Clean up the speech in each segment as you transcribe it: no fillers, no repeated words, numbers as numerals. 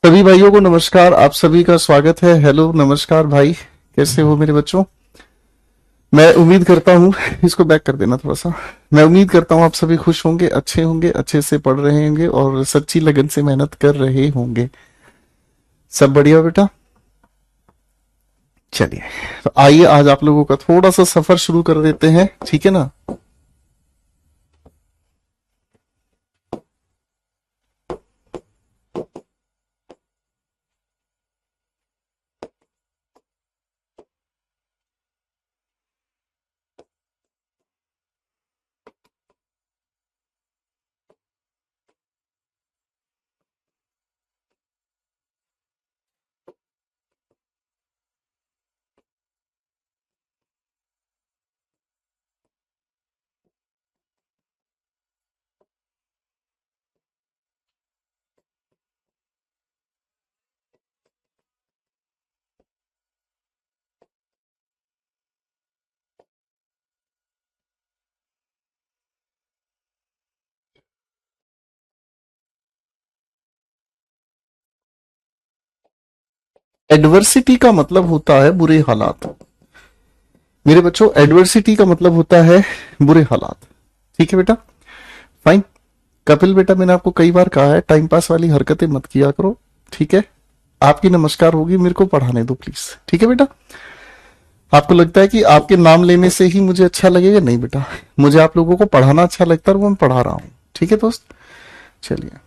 सभी भाइयों को नमस्कार। आप सभी का स्वागत है। हेलो, नमस्कार भाई, कैसे हो मेरे बच्चों? मैं उम्मीद करता हूँ इसको बैक कर देना थोड़ा सा। मैं उम्मीद करता हूँ आप सभी खुश होंगे, अच्छे से पढ़ रहे होंगे और सच्ची लगन से मेहनत कर रहे होंगे। सब बढ़िया बेटा? चलिए, तो आइए आज आप लोगों का थोड़ा सा सफर शुरू कर देते हैं, ठीक है ना? एडवर्सिटी का मतलब होता है बुरे हालात। मेरे बच्चों, एडवर्सिटी का मतलब होता है बुरे हालात। ठीक है बेटा? फाइन। कपिल बेटा, मैंने आपको कई बार कहा है टाइम पास वाली हरकतें मत किया करो, ठीक है? आपकी नमस्कार होगी, मेरे को पढ़ाने दो प्लीज, ठीक है बेटा? आपको लगता है कि आपके नाम लेने से ही मुझे अच्छा लगेगा? नहीं बेटा, मुझे आप लोगों को पढ़ाना अच्छा लगता है और वो मैं पढ़ा रहा हूं, ठीक है दोस्त? चलिए,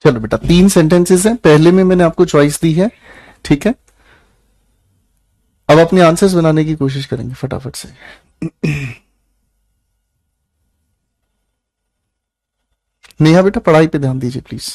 चलो बेटा, 3 सेंटेंसेस हैं, पहले में मैंने आपको चॉइस दी है, ठीक है? अब अपने आंसर्स बनाने की कोशिश करेंगे फटाफट से। नेहा बेटा, पढ़ाई पे ध्यान दीजिए प्लीज।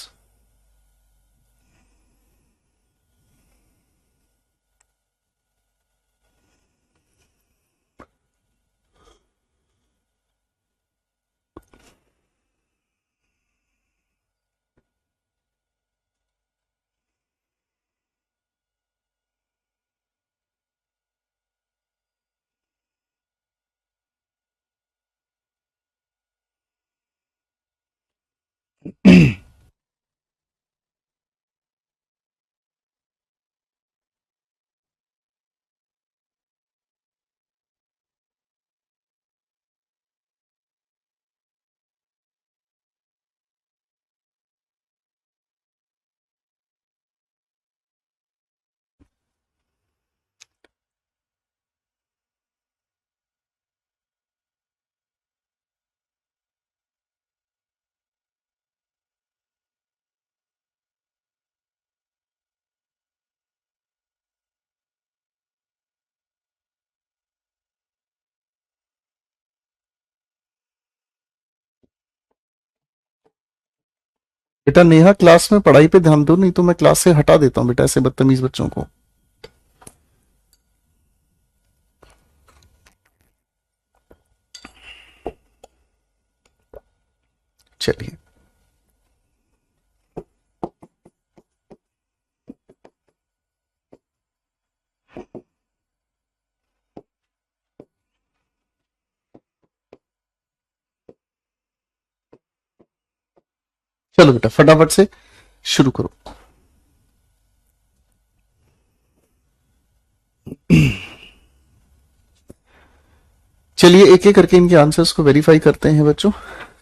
बेटा नेहा, क्लास में पढ़ाई पे ध्यान दो, नहीं तो मैं क्लास से हटा देता हूँ बेटा ऐसे बदतमीज बच्चों को। चलिए, चलो बेटा फटाफट से शुरू करो। चलिए, एक एक करके इनके आंसर्स को वेरीफाई करते हैं बच्चों,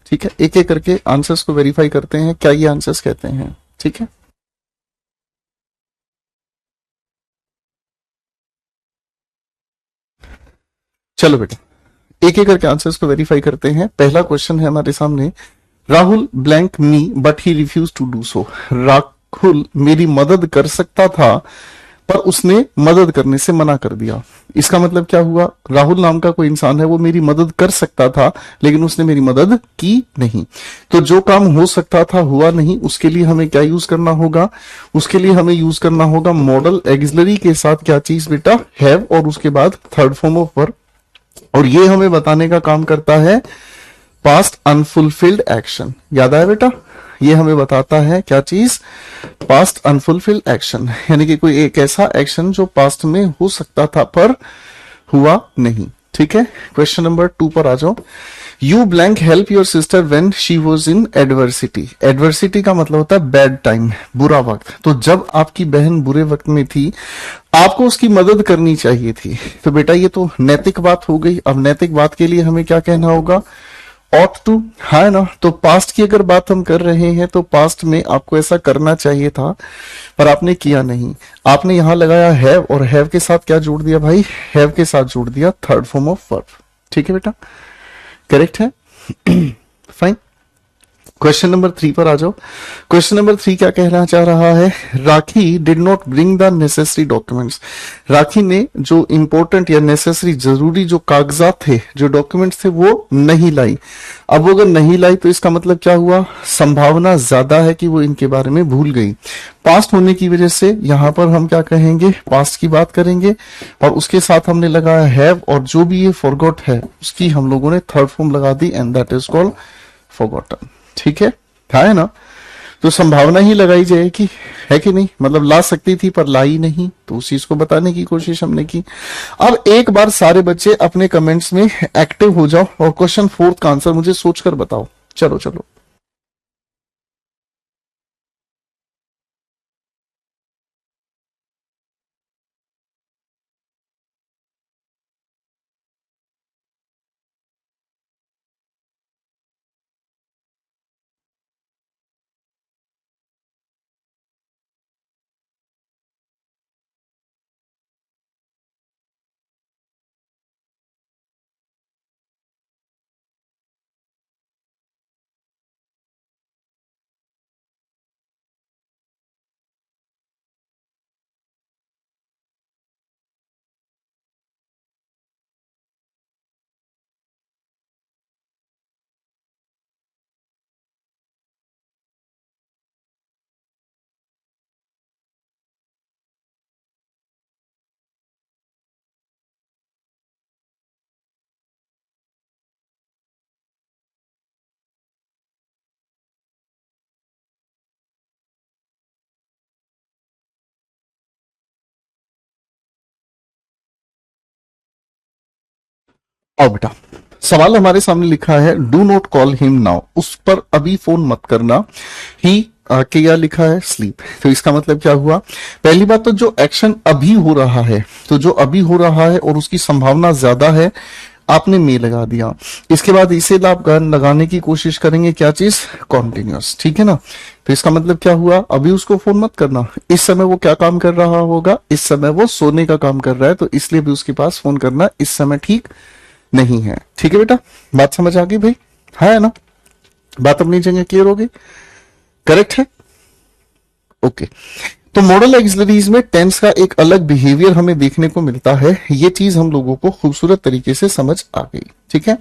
ठीक है? एक एक करके आंसर्स को वेरीफाई करते हैं, क्या ये आंसर्स कहते हैं, ठीक है? चलो बेटा, एक एक करके आंसर्स को वेरीफाई करते हैं। पहला क्वेश्चन है हमारे सामने, Rahul blank me but he refuse to do so. Rahul मेरी मदद कर सकता था पर उसने मदद करने से मना कर दिया। इसका मतलब क्या हुआ, राहुल नाम का कोई इंसान है, वो मेरी मदद कर सकता था लेकिन उसने मेरी मदद की नहीं। तो जो काम हो सकता था हुआ नहीं, उसके लिए हमें क्या यूज करना होगा, उसके लिए हमें यूज करना होगा मॉडल एक्सिलरी के साथ क्या चीज बेटा, हैव, और उसके बाद थर्ड फॉर्म ऑफ वर्ब। और ये हमें बताने का काम करता है पास्ट अनफुलफिल्ड एक्शन। याद आया बेटा, ये हमें बताता है क्या चीज, पास्ट अनफुलफिल्ड एक्शन, यानी कि कोई एक ऐसा एक्शन जो पास्ट में हो सकता था पर हुआ नहीं। ठीक है, क्वेश्चन नंबर 2 पर आ जाओ। You blank help your sister when she was in adversity. Adversity का मतलब होता है बैड टाइम, बुरा वक्त। तो जब आपकी बहन बुरे वक्त में थी, आपको उसकी मदद करनी चाहिए थी। तो बेटा ये तो नैतिक बात हो गई। अब नैतिक बात के लिए हमें क्या कहना होगा, ought to, है ना। तो पास्ट की अगर बात हम कर रहे हैं तो पास्ट में आपको ऐसा करना चाहिए था पर आपने किया नहीं। आपने यहां लगाया हैव, और हैव के साथ क्या जोड़ दिया भाई, हैव के साथ जोड़ दिया थर्ड फॉर्म ऑफ वर्ब। ठीक है बेटा, करेक्ट है। फाइन, क्वेश्चन नंबर 3 पर आ जाओ। क्वेश्चन नंबर 3 क्या कहना चाह रहा है, Rakhi did not bring the necessary documents. Rakhi ने जो इंपॉर्टेंट या नेसेसरी जरूरी जो कागजात थे, जो डॉक्यूमेंट्स थे, वो नहीं लाई। अब वो अगर नहीं लाई तो इसका मतलब क्या हुआ, संभावना ज्यादा है कि वो इनके बारे में भूल गई। पास्ट होने की वजह से यहां पर हम क्या कहेंगे, पास्ट की बात करेंगे, और उसके साथ हमने लगाया हैव, और जो भी ये फॉरगॉट है उसकी हम लोगों ने थर्ड फॉर्म लगा दी, and that is called forgotten. ठीक है ना। तो संभावना ही लगाई जाएगी, है कि नहीं, मतलब ला सकती थी पर लाई नहीं, तो उस चीज को बताने की कोशिश हमने की। अब एक बार सारे बच्चे अपने कमेंट्स में एक्टिव हो जाओ और क्वेश्चन 4 का आंसर मुझे सोचकर बताओ। चलो चलो, आओ बेटा, सवाल हमारे सामने लिखा है do not call him now, उस पर अभी फोन मत करना। ही के या लिखा है स्लीप। तो इसका मतलब क्या हुआ, पहली बात तो जो एक्शन अभी हो रहा है, तो जो अभी हो रहा है और उसकी संभावना ज्यादा है, आपने मे लगा दिया। इसके बाद इसे लगाने की कोशिश करेंगे, क्या चीज, कॉन्टिन्यूअस। ठीक है ना। तो इसका मतलब क्या हुआ, अभी उसको फोन मत करना, इस समय वो क्या काम कर रहा होगा, इस समय वो सोने का काम कर रहा है, तो इसलिए भी उसके पास फोन करना इस समय ठीक नहीं है। ठीक है बेटा, बात समझ आ गई भाई, है ना, बात अपनी जगह क्लियर हो गई, करेक्ट है, ओके। तो मॉडल एक्सिलरीज में टेंस का एक अलग बिहेवियर हमें देखने को मिलता है, ये चीज हम लोगों को खूबसूरत तरीके से समझ आ गई। ठीक है,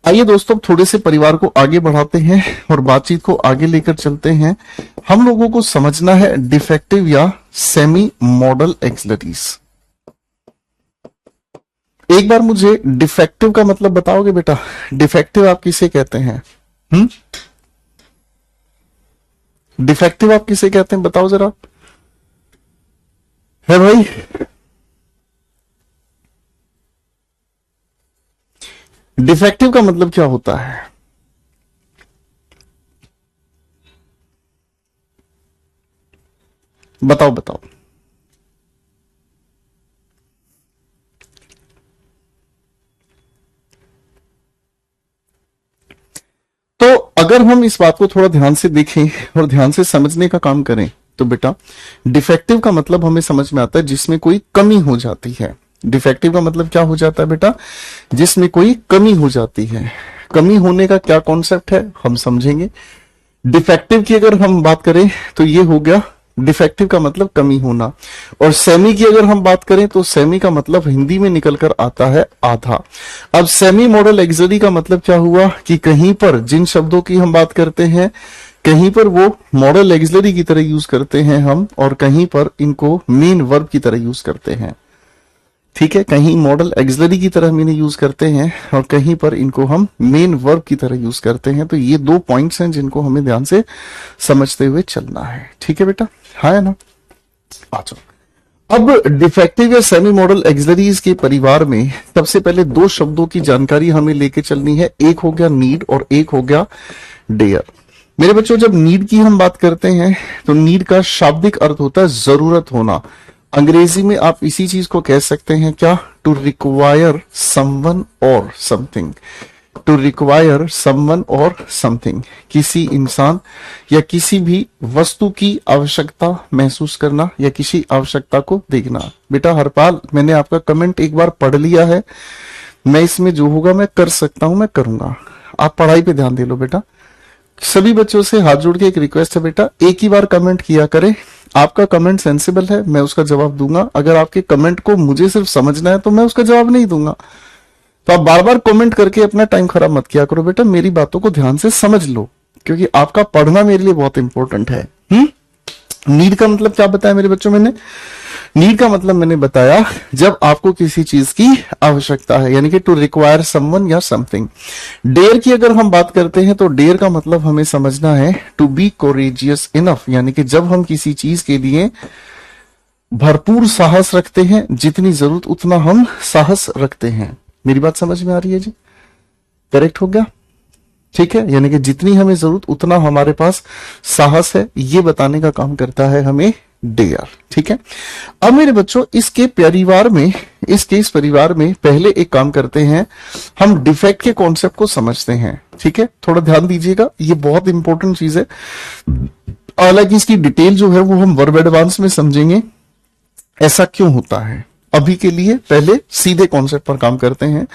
आइए दोस्तों थोड़े से परिवार को आगे बढ़ाते हैं और बातचीत को आगे लेकर चलते हैं। हम लोगों को समझना है डिफेक्टिव या सेमी मॉडल एक्सिलरीज। एक बार मुझे डिफेक्टिव का मतलब बताओगे बेटा, डिफेक्टिव आप किसे कहते हैं, डिफेक्टिव आप किसे कहते हैं, बताओ जरा, है भाई। डिफेक्टिव का मतलब क्या होता है, बताओ बताओ। तो अगर हम इस बात को थोड़ा ध्यान से देखें और ध्यान से समझने का काम करें तो बेटा डिफेक्टिव का मतलब हमें समझ में आता है जिसमें कोई कमी हो जाती है। डिफेक्टिव का मतलब क्या हो जाता है बेटा, जिसमें कोई कमी हो जाती है। कमी होने का क्या कॉन्सेप्ट है हम समझेंगे। डिफेक्टिव की अगर हम बात करें तो ये हो गया डिफेक्टिव का मतलब कमी होना। और सेमी की अगर हम बात करें तो सेमी का मतलब हिंदी में निकलकर आता है आधा। अब सेमी मॉडल एक्सिलरी का मतलब क्या हुआ कि कहीं पर जिन शब्दों की हम बात करते हैं कहीं पर वो मॉडल एक्सिलरी की तरह यूज करते हैं हम, और कहीं पर इनको मेन वर्ब की तरह यूज करते हैं। ठीक है, कहीं मॉडल एक्सिलरी की तरह मैंने यूज करते हैं और कहीं पर इनको हम मेन वर्ब की तरह यूज करते हैं। तो ये दो पॉइंट्स हैं जिनको हमें ध्यान से समझते हुए चलना है। ठीक है बेटा, हाँ है ना। अच्छा, अब डिफेक्टिव या सेमी मॉडल एक्सिलरीज के परिवार में सबसे पहले दो शब्दों की जानकारी हमें लेके चलनी है। एक हो गया नीड और एक हो गया डेयर। मेरे बच्चों, जब नीड की हम बात करते हैं तो नीड का शाब्दिक अर्थ होता है जरूरत होना। अंग्रेजी में आप इसी चीज को कह सकते हैं क्या, टू रिक्वायर समवन और समथिंग। टू रिक्वायर समवन और समथिंग, किसी इंसान या किसी भी वस्तु की आवश्यकता महसूस करना या किसी आवश्यकता को देखना। बेटा हरपाल, मैंने आपका कमेंट एक बार पढ़ लिया है, मैं इसमें जो होगा मैं कर सकता हूं मैं करूंगा। आप पढ़ाई पे ध्यान दे लो बेटा। सभी बच्चों से हाथ जोड़ के एक रिक्वेस्ट है बेटा, एक ही बार कमेंट किया करें। आपका कमेंट सेंसिबल है, मैं उसका जवाब दूंगा। अगर आपके कमेंट को मुझे सिर्फ समझना है तो मैं उसका जवाब नहीं दूंगा। तो आप बार बार कमेंट करके अपना टाइम खराब मत किया करो बेटा, मेरी बातों को ध्यान से समझ लो, क्योंकि आपका पढ़ना मेरे लिए बहुत इंपॉर्टेंट है। नीड का मतलब क्या बताया मेरे बच्चों मैंने? नीड का मतलब मैंने बताया जब आपको किसी चीज की आवश्यकता है, यानी कि टू रिक्वायर समवन या समथिंग। डेयर की अगर हम बात करते हैं तो डेयर का मतलब हमें समझना है टू बी कोरेजियस इनफ, यानी कि जब हम किसी चीज के लिए भरपूर साहस रखते हैं, जितनी जरूरत उतना हम साहस रखते हैं। मेरी बात समझ में आ रही है जी? करेक्ट हो गया? ठीक है, यानी कि जितनी हमें जरूरत उतना हमारे पास साहस है, ये बताने का काम करता है हमें डेयर। ठीक है, अब मेरे बच्चों इसके परिवार में, इस परिवार में पहले एक काम करते हैं, हम डिफेक्ट के कॉन्सेप्ट को समझते हैं। ठीक है, थोड़ा ध्यान दीजिएगा, ये बहुत इंपॉर्टेंट चीज है। हालांकि इसकी डिटेल जो है वो हम वर्ब एडवांस में समझेंगे ऐसा क्यों होता है। अभी के लिए पहले सीधे कॉन्सेप्ट पर काम करते हैं।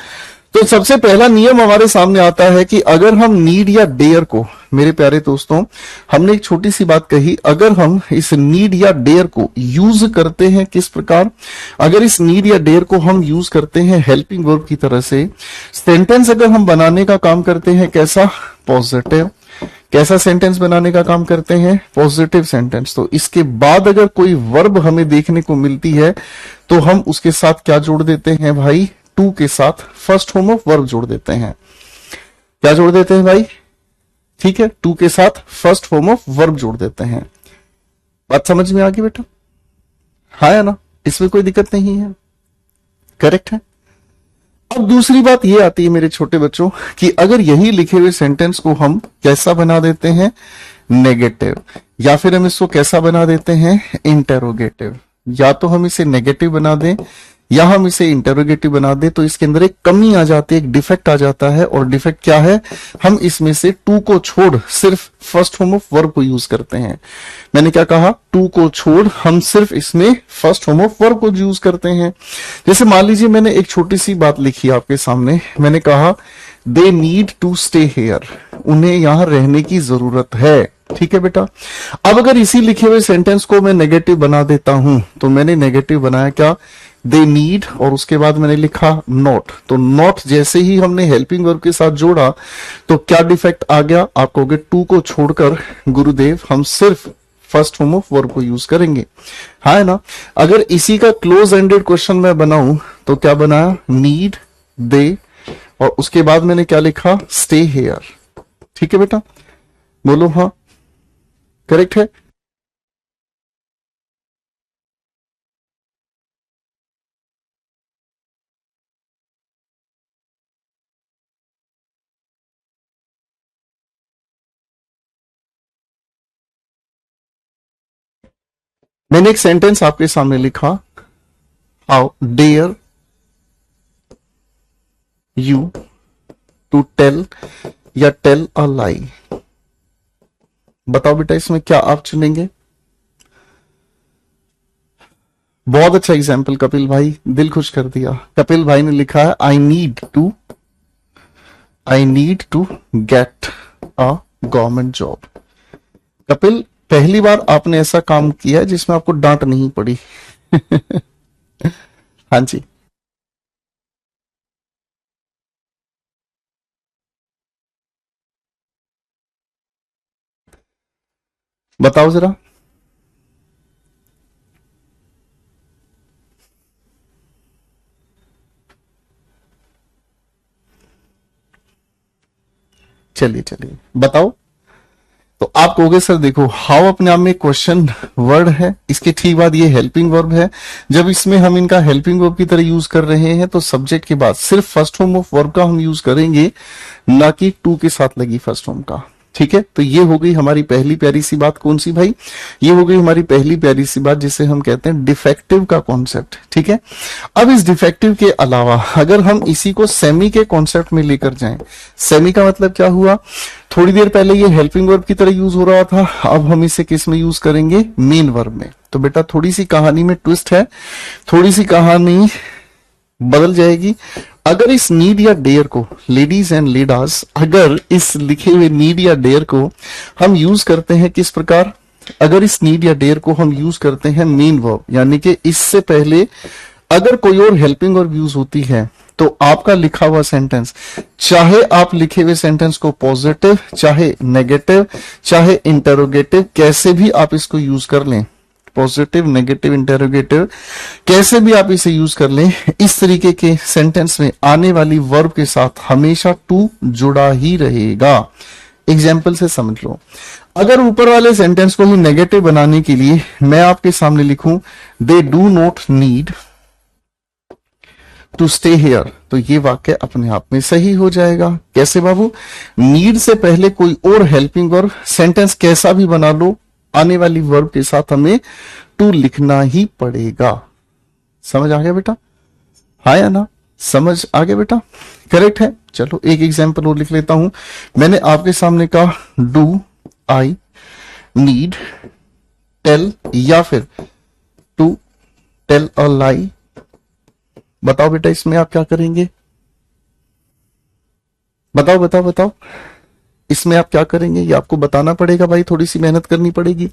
तो सबसे पहला नियम हमारे सामने आता है कि अगर हम नीड या डेयर को, मेरे प्यारे दोस्तों, हमने एक छोटी सी बात कही, अगर हम इस नीड या डेयर को यूज करते हैं किस प्रकार, अगर इस नीड या डेयर को हम यूज करते हैं हेल्पिंग वर्ब की तरह से, सेंटेंस अगर हम बनाने का काम करते हैं कैसा, पॉजिटिव। कैसा सेंटेंस बनाने का काम करते हैं, पॉजिटिव सेंटेंस। तो इसके बाद अगर कोई वर्ब हमें देखने को मिलती है तो हम उसके साथ क्या जोड़ देते हैं भाई, टू के साथ फर्स्ट फॉर्म ऑफ वर्ब जोड़ देते हैं। क्या जोड़ देते हैं भाई? ठीक है, टू के साथ फर्स्ट फॉर्म ऑफ वर्ब जोड़ देते हैं। बात समझ में आ गई बेटा? हाँ या ना, इसमें कोई दिक्कत नहीं है, करेक्ट है। अब दूसरी बात ये आती है मेरे छोटे बच्चों कि अगर यही लिखे हुए सेंटेंस को हम कैसा बना देते हैं, नेगेटिव, या फिर हम इसको कैसा बना देते हैं, इंटेरोगेटिव। या तो हम इसे नेगेटिव बना दें या हम इसे इंटेरोगेटिव बना दे, तो इसके अंदर एक कमी आ जाती है, एक डिफेक्ट आ जाता है। और डिफेक्ट क्या है, हम इसमें से टू को छोड़ सिर्फ फर्स्ट फॉर्म ऑफ वर्ब को यूज करते हैं। मैंने क्या कहा, टू को छोड़ हम सिर्फ इसमें फर्स्ट फॉर्म ऑफ वर्ब को यूज करते हैं। जैसे मान लीजिए मैंने एक छोटी सी बात लिखी आपके सामने, मैंने कहा they need to stay here, उन्हें यहां रहने की जरूरत है। ठीक है बेटा, अब अगर इसी लिखे हुए सेंटेंस को मैं नेगेटिव बना देता हूं, तो मैंने नेगेटिव बनाया क्या, दे नीड, और उसके बाद मैंने लिखा नॉट। तो नॉट जैसे ही हमने हेल्पिंग वर्ब के साथ जोड़ा तो क्या डिफेक्ट आ गया, आप कहोगे टू को छोड़कर गुरुदेव हम सिर्फ फर्स्ट फॉर्म ऑफ वर्ब को यूज करेंगे। हाँ है ना। अगर इसी का क्लोज एंडेड क्वेश्चन मैं बनाऊं तो क्या बनाया, नीड, दे, और उसके बाद मैंने क्या लिखा, स्टे हेयर। ठीक है बेटा, बोलो हाँ, करेक्ट है। मैंने एक सेंटेंस आपके सामने लिखा, how dare you to tell या टेल अ लाई। बताओ बेटा इसमें क्या आप चुनेंगे? बहुत अच्छा एग्जाम्पल कपिल भाई, दिल खुश कर दिया। कपिल भाई ने लिखा है I need to get a government job. Kapil, पहली बार आपने ऐसा काम किया है जिसमें आपको डांट नहीं पड़ी। हाँ जी, बताओ जरा। चलिए चलिए बताओ। तो आप कहोगे सर देखो हाउ अपने आप में क्वेश्चन वर्ड है, इसके ठीक बाद ये हेल्पिंग वर्ब है। जब इसमें हम इनका हेल्पिंग वर्ब की तरह यूज कर रहे हैं तो सब्जेक्ट के बाद सिर्फ फर्स्ट फॉर्म ऑफ वर्ब का हम यूज करेंगे, ना कि टू के साथ लगी फर्स्ट फॉर्म का। ठीक है, तो ये हो गई हमारी पहली प्यारी सी बात। कौन सी भाई? ये हो गई हमारी पहली प्यारी सी बात जिसे हम कहते हैं डिफेक्टिव का कॉन्सेप्ट। ठीक है, अब इस डिफेक्टिव के अलावा अगर हम इसी को सेमी के कॉन्सेप्ट में लेकर जाएं, सेमी का मतलब क्या हुआ? थोड़ी देर पहले ये हेल्पिंग वर्ब की तरह यूज हो रहा था, अब हम इसे किस में यूज करेंगे? मेन वर्ब में। तो बेटा थोड़ी सी कहानी में ट्विस्ट है, थोड़ी सी कहानी बदल जाएगी। अगर इस नीड या डेयर को, लेडीज एंड लेडास, अगर इस लिखे हुए नीड या डेयर को हम यूज करते हैं किस प्रकार? अगर इस नीड या डेयर को हम यूज करते हैं मेन वर्ब, यानी कि इससे पहले अगर कोई और हेल्पिंग वर्ब यूज होती है, तो आपका लिखा हुआ सेंटेंस, चाहे आप लिखे हुए सेंटेंस को पॉजिटिव, चाहे नेगेटिव, चाहे इंटरोगेटिव, कैसे भी आप इसको यूज कर लें, पॉजिटिव, नेगेटिव, इंटेरोगेटिव, कैसे भी आप इसे यूज कर लें, इस तरीके के सेंटेंस में आने वाली वर्ब के साथ हमेशा टू जुड़ा ही रहेगा। एग्जाम्पल से समझ लो, अगर ऊपर वाले सेंटेंस को ही नेगेटिव बनाने के लिए मैं आपके सामने लिखूं they do not need to stay here, तो ये वाक्य अपने आप में सही हो जाएगा। कैसे बाबू? नीड से पहले कोई और हेल्पिंग वर्ब, सेंटेंस कैसा भी बना लो, आने वाली वर्ब के साथ हमें टू लिखना ही पड़ेगा। समझ आ गया बेटा? हाँ या ना? समझ आ गया बेटा? करेक्ट है। चलो एक एग्जांपल और लिख लेता हूं। मैंने आपके सामने कहा डू आई नीड टेल, या फिर टू टेल अ लाई। बताओ बेटा इसमें आप क्या करेंगे? बताओ बताओ बताओ, इसमें आप क्या करेंगे? ये आपको बताना पड़ेगा भाई, थोड़ी सी मेहनत करनी पड़ेगी।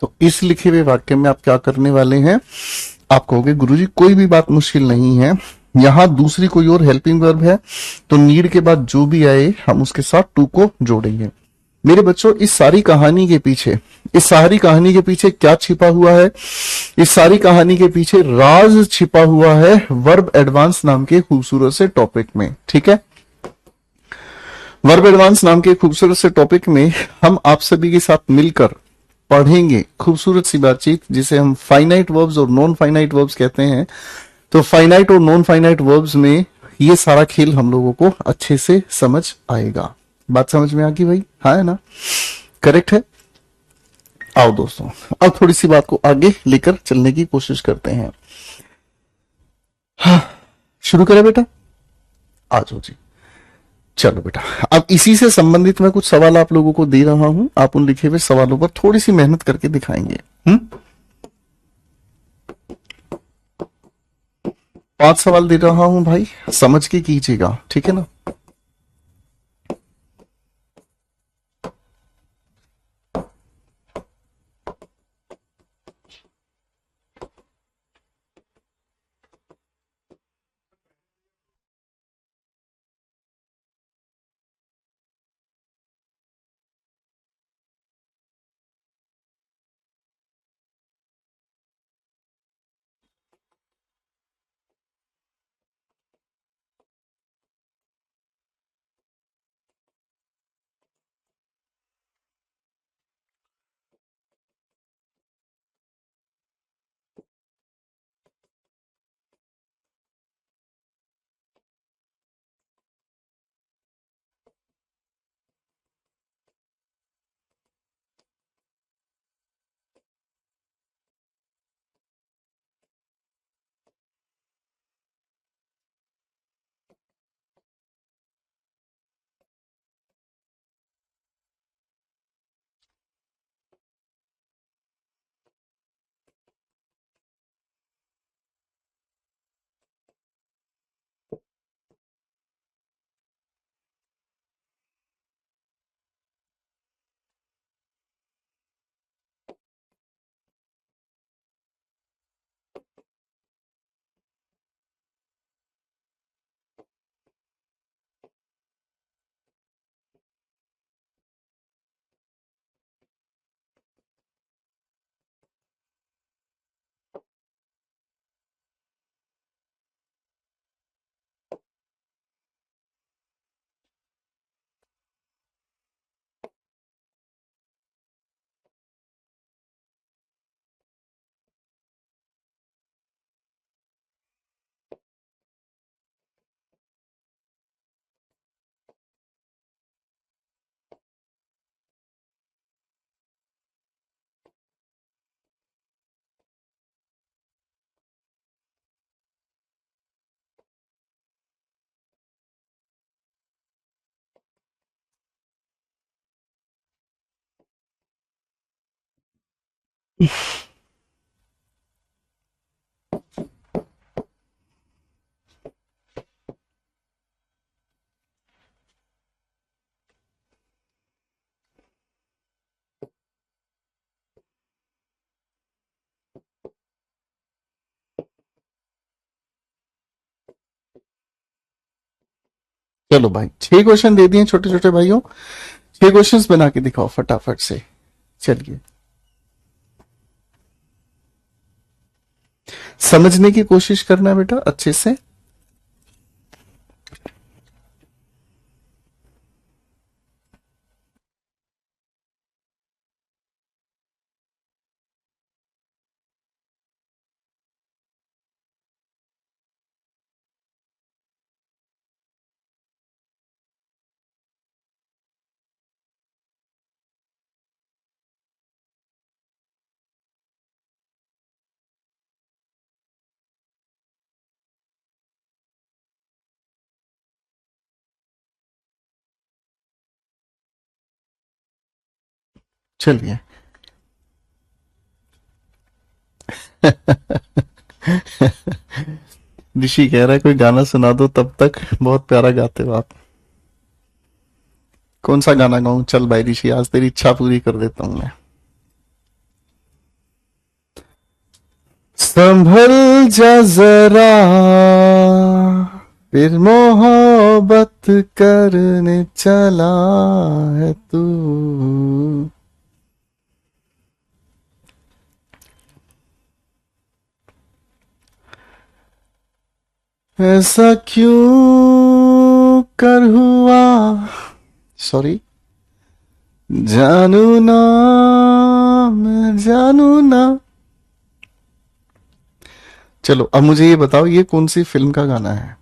तो इस लिखे हुए वाक्य में आप क्या करने वाले हैं? आप कहोगे गुरुजी कोई भी बात मुश्किल नहीं है, यहां दूसरी कोई और हेल्पिंग वर्ब है, तो नीड के बाद जो भी आए हम उसके साथ टू को जोड़ेंगे। मेरे बच्चों इस सारी कहानी के पीछे, इस सारी कहानी के पीछे क्या छिपा हुआ है? इस सारी कहानी के पीछे राज छिपा हुआ है वर्ब एडवांस नाम के खूबसूरत से टॉपिक में। ठीक है, वर्ब एडवांस नाम के खूबसूरत से टॉपिक में हम आप सभी के साथ मिलकर पढ़ेंगे खूबसूरत सी बातचीत, जिसे हम फाइनाइट वर्ब्स और नॉन फाइनाइट वर्ब्स कहते हैं। तो फाइनाइट और नॉन फाइनाइट वर्ब्स में ये सारा खेल हम लोगों को अच्छे से समझ आएगा। बात समझ में आ गई भाई? हाँ है ना? करेक्ट है। आओ दोस्तों, अब थोड़ी सी बात को आगे लेकर चलने की कोशिश करते हैं। हाँ, शुरू करें बेटा? आ जाओ जी। चलो बेटा, अब इसी से संबंधित मैं कुछ सवाल आप लोगों को दे रहा हूं, आप उन लिखे हुए सवालों पर थोड़ी सी मेहनत करके दिखाएंगे। 5 सवाल दे रहा हूं भाई, समझ के कीजिएगा, ठीक है ना? चलो भाई, 6 क्वेश्चन दे दिए छोटे छोटे भाइयों, 6 क्वेश्चंस बना के दिखाओ फटाफट से। चलिए, समझने की कोशिश करना बेटा अच्छे से। चलिए। ऋषि कह रहा है कोई गाना सुना दो, तब तक बहुत प्यारा गाते हो आप। कौन सा गाना गाऊं? चल भाई ऋषि, आज तेरी इच्छा पूरी कर देता हूं मैं। संभल जा जरा, फिर मोहब्बत करने चला है तू। ऐसा क्यों कर हुआ, सॉरी, जानू ना, मैं जानू ना। चलो अब मुझे ये बताओ, ये कौन सी फिल्म का गाना है?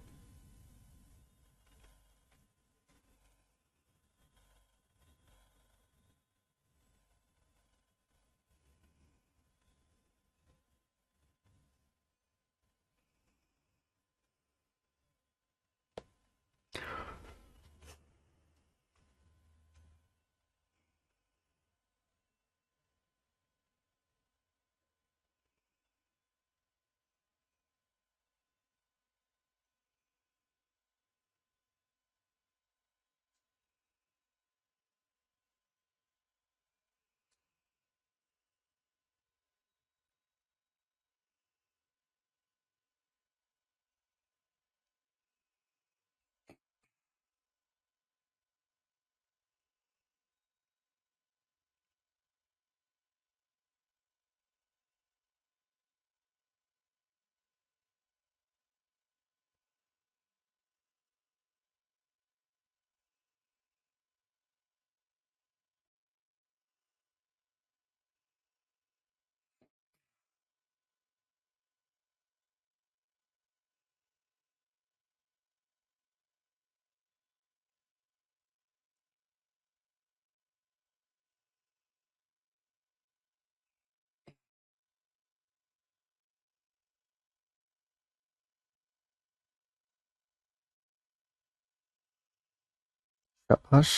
शाबाश।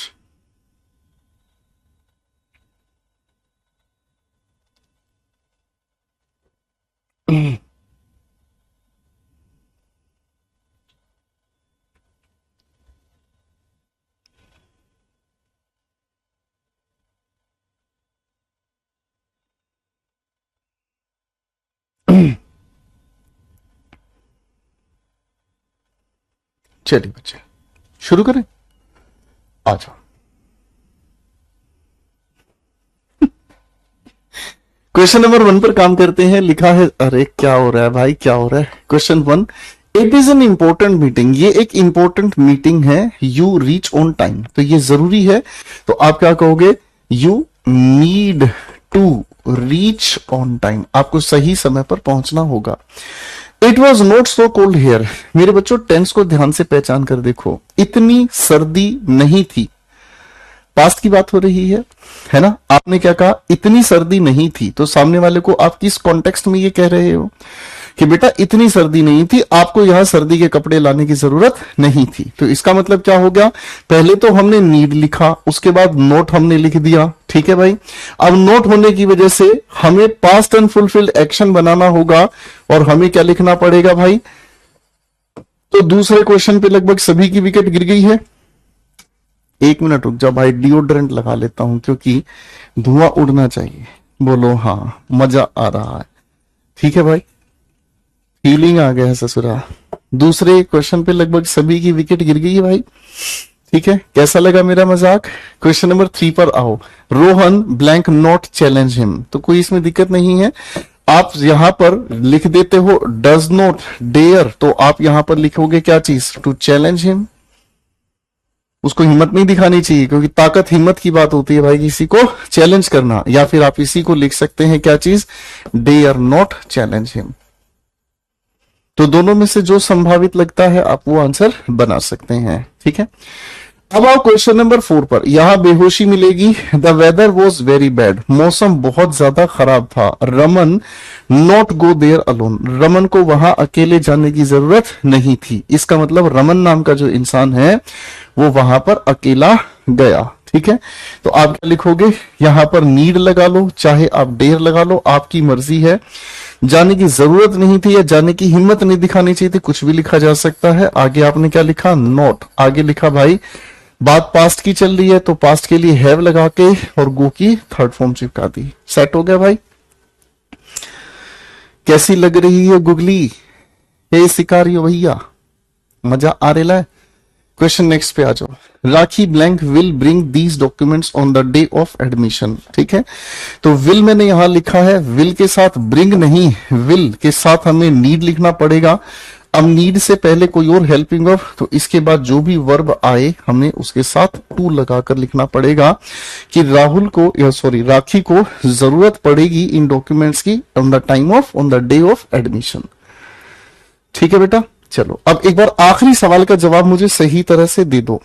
चलिए बच्चे, शुरू करें। आ जाओ। क्वेश्चन नंबर 1 पर काम करते हैं। लिखा है, अरे क्या हो रहा है भाई, क्या हो रहा है? Question 1, it is an important meeting. ये एक इंपॉर्टेंट मीटिंग है। यू रीच ऑन टाइम, तो ये जरूरी है। तो आप क्या कहोगे? You need to reach on time. आपको सही समय पर पहुंचना होगा। It was not so cold here. मेरे बच्चों, टेंस को ध्यान से पहचान कर देखो। इतनी सर्दी नहीं थी। पास्ट की बात हो रही है ना? आपने क्या कहा? इतनी सर्दी नहीं थी। तो सामने वाले को आप किस कॉन्टेक्स्ट में ये कह रहे हो? कि बेटा इतनी सर्दी नहीं थी, आपको यहां सर्दी के कपड़े लाने की जरूरत नहीं थी। तो इसका मतलब क्या हो गया, पहले तो हमने नीड लिखा, उसके बाद नोट हमने लिख दिया, ठीक है भाई। अब नोट होने की वजह से हमें पास्ट अनफुलफिल्ड एक्शन बनाना होगा और हमें क्या लिखना पड़ेगा भाई। तो दूसरे क्वेश्चन पे लगभग सभी की विकेट गिर गई है। एक मिनट रुक जाओ भाई, डिओड्रेंट लगा लेता हूं क्योंकि धुआं उड़ना चाहिए। बोलो हाँ, मजा आ रहा है, ठीक है भाई, फीलिंग आ गया है ससुरा। दूसरे क्वेश्चन पे लगभग सभी की विकेट गिर गई है भाई, ठीक है। कैसा लगा मेरा मजाक। क्वेश्चन नंबर 3 पर आओ। Rohan blank not challenge him, तो कोई इसमें दिक्कत नहीं है। आप यहां पर लिख देते हो डज नॉट डेयर, तो आप यहां पर लिखोगे क्या चीज, टू चैलेंज हिम। उसको हिम्मत नहीं दिखानी चाहिए, क्योंकि ताकत हिम्मत की बात होती है भाई, किसी को चैलेंज करना। या फिर आप इसी को लिख सकते हैं क्या चीज, डेयर नॉट चैलेंज हिम। तो दोनों में से जो संभावित लगता है आप वो आंसर बना सकते हैं, ठीक है। अब आओ क्वेश्चन नंबर 4 पर। यहां बेहोशी मिलेगी। The weather was very bad, मौसम बहुत ज्यादा खराब था। Raman not go there alone, Raman को वहां अकेले जाने की जरूरत नहीं थी। इसका मतलब रमन नाम का जो इंसान है वो वहां पर अकेला गया, ठीक है। तो आप क्या लिखोगे, यहां पर नीड लगा लो, चाहे आप डेयर लगा लो, आपकी मर्जी है। जाने की जरूरत नहीं थी या जाने की हिम्मत नहीं दिखानी चाहिए थी, कुछ भी लिखा जा सकता है। आगे आपने क्या लिखा, नॉट। आगे लिखा भाई बात पास्ट की चल रही है, तो पास्ट के लिए हैव लगा के और गो की थर्ड फॉर्म चिपका दी। सेट हो गया भाई। कैसी लग रही है गुगली, हे शिकारियो भैया, मजा आ रहा है। क्वेश्चन नेक्स्ट पे आ जाओ। Rakhi blank will bring these documents on the day of admission, ठीक है। तो विल मैंने यहां लिखा है, विल के साथ ब्रिंग नहीं, विल के साथ हमें नीड लिखना पड़ेगा। अब नीड से पहले कोई और हेल्पिंग ऑफ, तो इसके बाद जो भी वर्ब आए हमें उसके साथ टू लगाकर लिखना पड़ेगा कि राहुल को या सॉरी राखी को जरूरत पड़ेगी इन डॉक्यूमेंट्स की on the time of on the day of admission, ठीक है बेटा। चलो अब एक बार आखिरी सवाल का जवाब मुझे सही तरह से दे दो।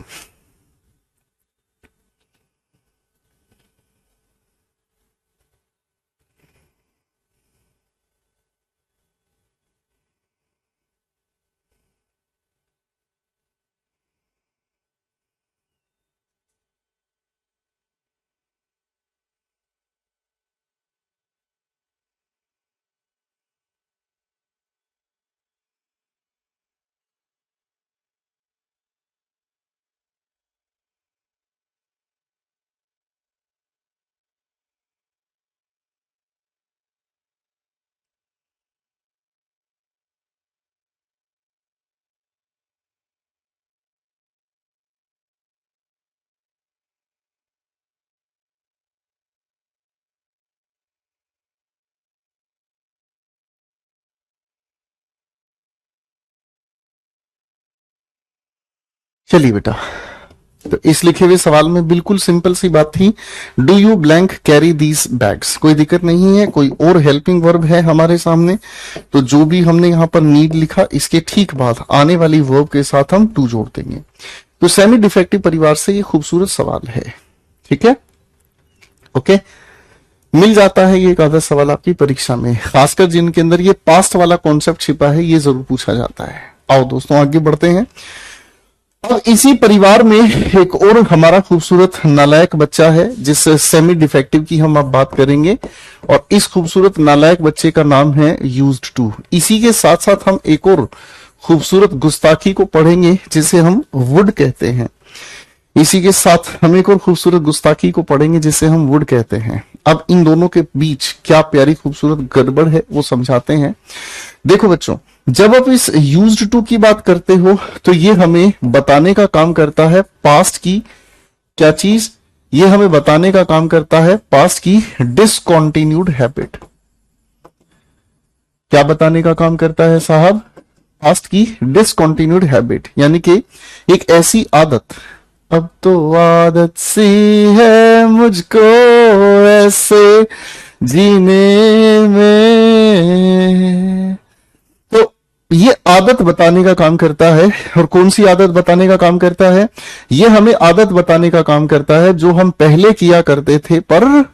चलिए बेटा, तो इस लिखे हुए सवाल में बिल्कुल सिंपल सी बात थी, do you blank carry these bags. कोई दिक्कत नहीं है, कोई और हेल्पिंग वर्ब है हमारे सामने, तो जो भी हमने यहां पर नीड लिखा इसके ठीक बाद आने वाली वर्ब के साथ हम टू जोड़ देंगे। तो सेमी डिफेक्टिव परिवार से ये खूबसूरत सवाल है, ठीक है, ओके। मिल जाता है ये एक आधा सवाल आपकी परीक्षा में, खासकर जिनके अंदर ये पास्ट वाला कॉन्सेप्ट छिपा है, ये जरूर पूछा जाता है। आओ दोस्तों आगे बढ़ते हैं। अब इसी परिवार में एक और हमारा खूबसूरत नालायक बच्चा है, जिस सेमी डिफेक्टिव की हम अब बात करेंगे, और इस खूबसूरत नालायक बच्चे का नाम है यूज्ड टू। इसी के साथ साथ हम एक और खूबसूरत गुस्ताखी को पढ़ेंगे जिसे हम वुड कहते हैं। इसी के साथ हम एक और खूबसूरत गुस्ताखी को पढ़ेंगे जिसे हम वुड कहते हैं। अब इन दोनों के बीच क्या प्यारी खूबसूरत गड़बड़ है वो समझाते हैं। देखो बच्चों, जब आप इस यूज्ड टू की बात करते हो तो ये हमें बताने का काम करता है पास्ट की क्या चीज, ये हमें बताने का काम करता है पास्ट की डिसकंटिन्यूड हैबिट। क्या बताने का काम करता है साहब, पास्ट की डिसकंटिन्यूड हैबिट, यानी कि एक ऐसी आदत, अब तो आदत सी है मुझको ऐसे जीने में। तो ये आदत बताने का काम करता है। और कौन सी आदत बताने का काम करता है, ये हमें आदत बताने का काम करता है जो हम पहले किया करते थे पर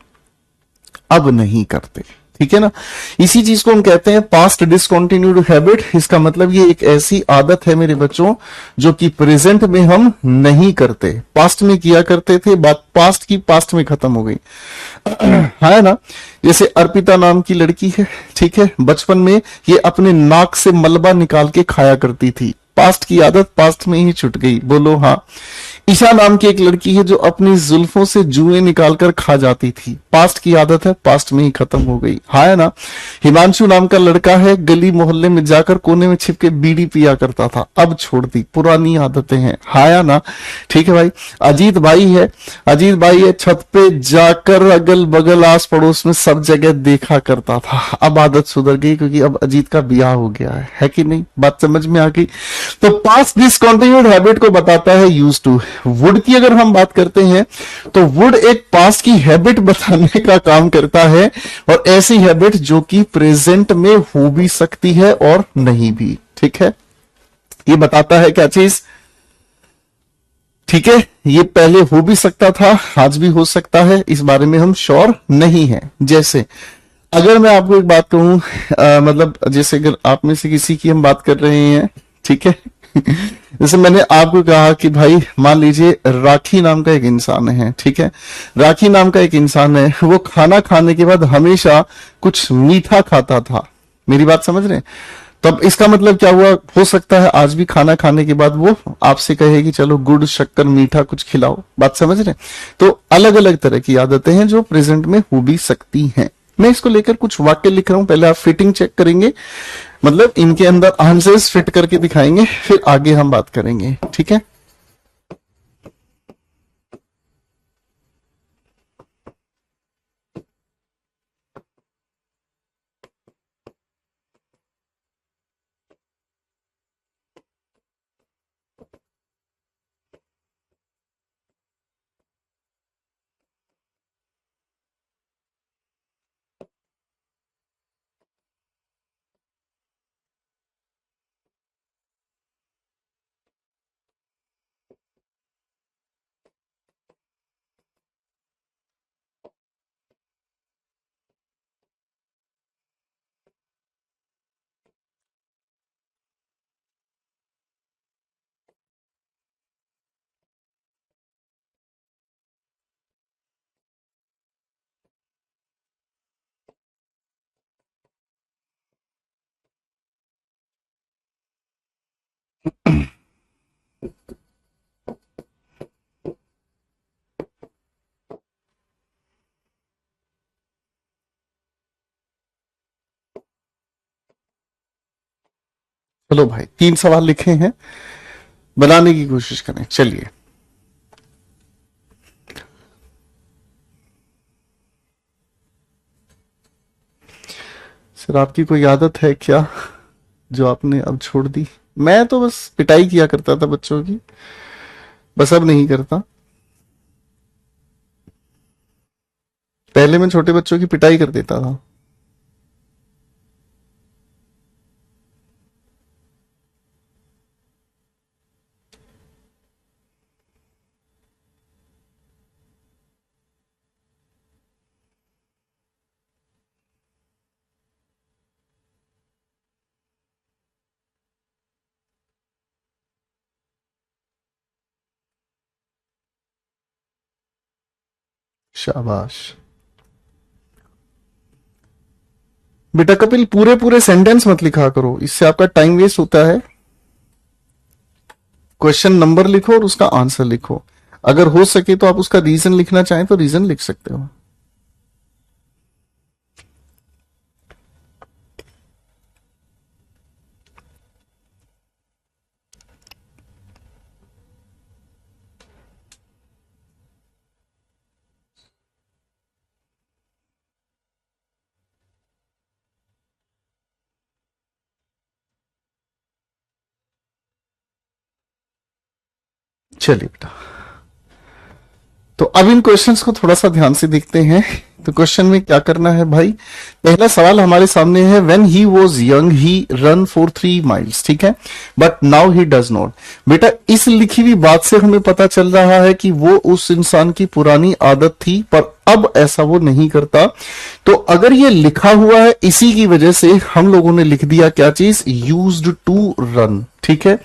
अब नहीं करते, ठीक है ना। इसी चीज को हम कहते हैं पास्ट डिसकंटिन्यूड हैबिट। इसका मतलब ये एक ऐसी आदत है मेरे बच्चों जो कि प्रेजेंट में हम नहीं करते, पास्ट में किया करते थे, बात पास्ट की पास्ट में खत्म हो गई है ना। जैसे अर्पिता नाम की लड़की है, ठीक है, बचपन में ये अपने नाक से मलबा निकाल के खाया करती थी, पास्ट की आदत पास्ट में ही छूट गई, बोलो हाँ। ईशा नाम की एक लड़की है जो अपनी जुल्फों से जुएं निकालकर खा जाती थी, पास्ट की आदत है, पास्ट में ही खत्म हो गई, हाँ ना। हिमांशु नाम का लड़का है, गली मोहल्ले में जाकर कोने में छिप के बीड़ी पिया करता था, अब छोड़ दी, पुरानी आदतें हैं, हाँ ना। ठीक है भाई। अजीत भाई है, अजीत भाई है, छत पे जाकर अगल बगल आस पड़ोस में सब जगह देखा करता था, अब आदत सुधर गई क्योंकि अब अजीत का ब्याह हो गया है कि नहीं, बात समझ में आ गई। तो पास्ट डिसकंटिन्यूड हैबिट को बताता है यूज टू। वुड की अगर हम बात करते हैं तो वुड एक पास्ट की हैबिट बताने का काम करता है, और ऐसी हैबिट जो कि प्रेजेंट में हो भी सकती है और नहीं भी, ठीक है। ये बताता है क्या चीज, ठीक है, ये पहले हो भी सकता था, आज भी हो सकता है, इस बारे में हम श्योर नहीं है। जैसे अगर मैं आपको एक बात कहूं, मतलब जैसे अगर आप में से किसी की हम बात कर रहे हैं, ठीक है जैसे मैंने आपको कहा कि भाई मान लीजिए राखी नाम का एक इंसान है, ठीक है, राखी नाम का एक इंसान है, वो खाना खाने के बाद हमेशा कुछ मीठा खाता था, मेरी बात समझ रहे हैं। तब इसका मतलब क्या हुआ, हो सकता है आज भी खाना खाने के बाद वो आपसे कहे कि चलो गुड़ शक्कर मीठा कुछ खिलाओ, बात समझ रहे हैं। तो अलग अलग तरह की आदतें हैं जो प्रेजेंट में हो भी सकती हैं। मैं इसको लेकर कुछ वाक्य लिख रहा हूं, पहले आप फिटिंग चेक करेंगे, मतलब इनके अंदर आंसर्स फिट करके दिखाएंगे, फिर आगे हम बात करेंगे, ठीक है। चलो भाई 3 सवाल लिखे हैं, बनाने की कोशिश करें, चलिए। सर आपकी कोई आदत है क्या जो आपने अब छोड़ दी? मैं तो बस पिटाई किया करता था बच्चों की, बस अब नहीं करता। पहले मैं छोटे बच्चों की पिटाई कर देता था। शाबाश बेटा। कपिल पूरे पूरे सेंटेंस मत लिखा करो, इससे आपका टाइम वेस्ट होता है। क्वेश्चन नंबर लिखो और उसका आंसर लिखो, अगर हो सके तो आप उसका रीजन लिखना चाहें तो रीजन लिख सकते हो। चलिए बेटा, तो अब इन क्वेश्चंस को थोड़ा सा ध्यान से देखते हैं। तो क्वेश्चन में क्या करना है भाई, पहला सवाल हमारे सामने है, when he was young he run for 3 miles, ठीक है, but now he does not. बेटा इस लिखी हुई बात से हमें पता चल रहा है कि वो उस इंसान की पुरानी आदत थी, पर अब ऐसा वो नहीं करता। तो अगर ये लिखा हुआ है, इसी की वजह से हम लोगों ने लिख दिया क्या चीज, यूज्ड टू रन। ठीक है।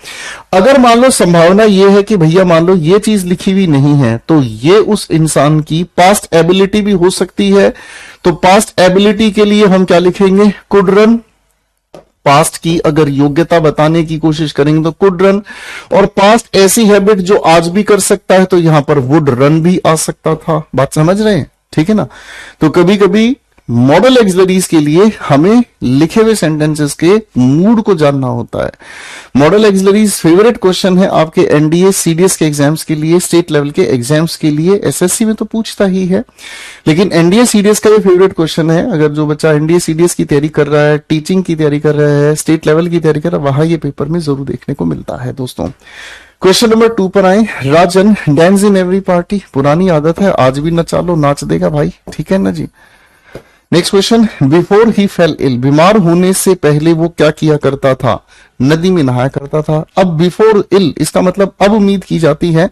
अगर मान लो संभावना ये है कि भैया मान लो ये चीज लिखी हुई नहीं है, तो ये उस इंसान की पास्ट एबिलिटी भी हो सकती है। तो पास्ट एबिलिटी के लिए हम क्या लिखेंगे, कुड रन। पास्ट की अगर योग्यता बताने की कोशिश करेंगे तो कुड रन। और पास्ट ऐसी हैबिट जो आज भी कर सकता है, तो यहां पर वुड रन भी आ सकता था। बात समझ रहे हैं, ठीक है ना। तो कभी कभी मॉडल एक्सलरीज के लिए हमें लिखे हुए सेंटेंसेस के मूड को जानना होता है। मॉडल एक्सलरीज फेवरेट क्वेश्चन है आपके एनडीए सीडीएस के एग्जाम्स के लिए, स्टेट लेवल के एग्जाम्स के लिए, एसएससी में तो पूछता ही है, लेकिन एनडीए सीडीएस का भी फेवरेट क्वेश्चन है। अगर जो बच्चा एनडीए सीडीएस की तैयारी कर रहा है, टीचिंग की तैयारी कर रहा है, स्टेट लेवल की तैयारी कर रहा है, वहां ये पेपर में जरूर देखने को मिलता है दोस्तों। क्वेश्चन नंबर 2 पर आए। राजन डांस इन एवरी पार्टी, पुरानी आदत है, आज भी नचा लो, नाच देगा भाई, ठीक है ना जी। Next question, before he fell ill, बीमार होने से पहले वो क्या किया करता था, नदी में नहाया करता था। अब बिफोर इल इसका मतलब अब उम्मीद की जाती है,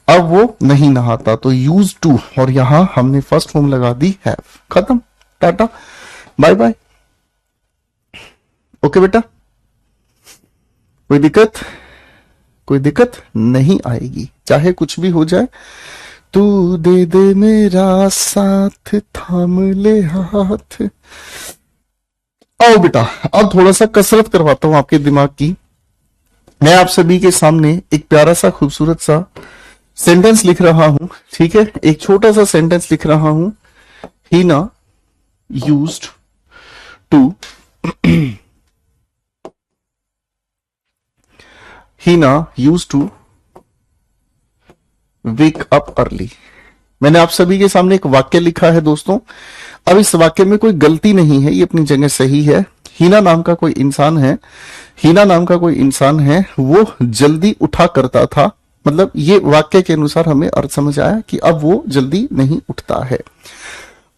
अब वो नहीं नहाता, तो यूज टू, और यहां हमने फर्स्ट फॉर्म लगा दी हैव। खत्म, टाटा बाय बाय। ओके बेटा, कोई दिक्कत, कोई दिक्कत नहीं आएगी, चाहे कुछ भी हो जाए। तू दे दे मेरा साथ, थाम ले हाथ। आओ बेटा, अब थोड़ा सा कसरत करवाता हूं आपके दिमाग की। मैं आप सभी के सामने एक प्यारा सा खूबसूरत सा सेंटेंस लिख रहा हूं, ठीक है। एक छोटा सा सेंटेंस लिख रहा हूं। Heena used to, Heena used to wake up early. मैंने आप सभी के सामने एक वाक्य लिखा है दोस्तों। अब इस वाक्य में कोई गलती नहीं है, ये अपनी जगह सही है। हीना नाम का कोई इंसान है, हीना नाम का कोई इंसान है, वो जल्दी उठा करता था। मतलब ये वाक्य के अनुसार हमें अर्थ समझ आया कि अब वो जल्दी नहीं उठता है।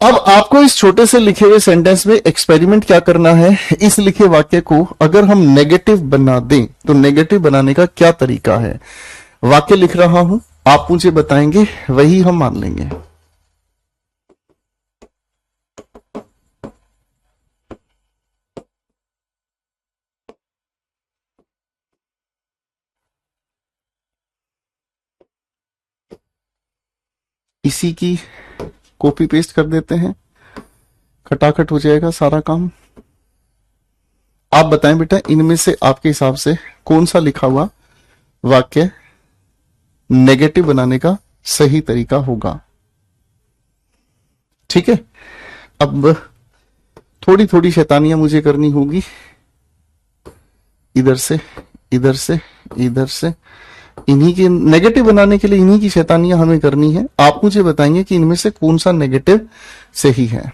अब आपको इस छोटे से लिखे हुए सेंटेंस में एक्सपेरिमेंट क्या करना है, इस लिखे वाक्य को अगर हम नेगेटिव बना दें तो नेगेटिव बनाने का क्या तरीका है। वाक्य लिख रहा हूं, आप मुझे बताएंगे, वही हम मान लेंगे। इसी की कॉपी पेस्ट कर देते हैं, खटाखट हो जाएगा सारा काम। आप बताएं बेटा, इनमें से आपके हिसाब से कौन सा लिखा हुआ वाक्य नेगेटिव बनाने का सही तरीका होगा। ठीक है, अब थोड़ी थोड़ी शैतानियां मुझे करनी होगी, इधर से इधर से इधर से। इन्हीं के नेगेटिव बनाने के लिए इन्हीं की शैतानियां हमें करनी है। आप मुझे बताएंगे कि इनमें से कौन सा नेगेटिव सही है।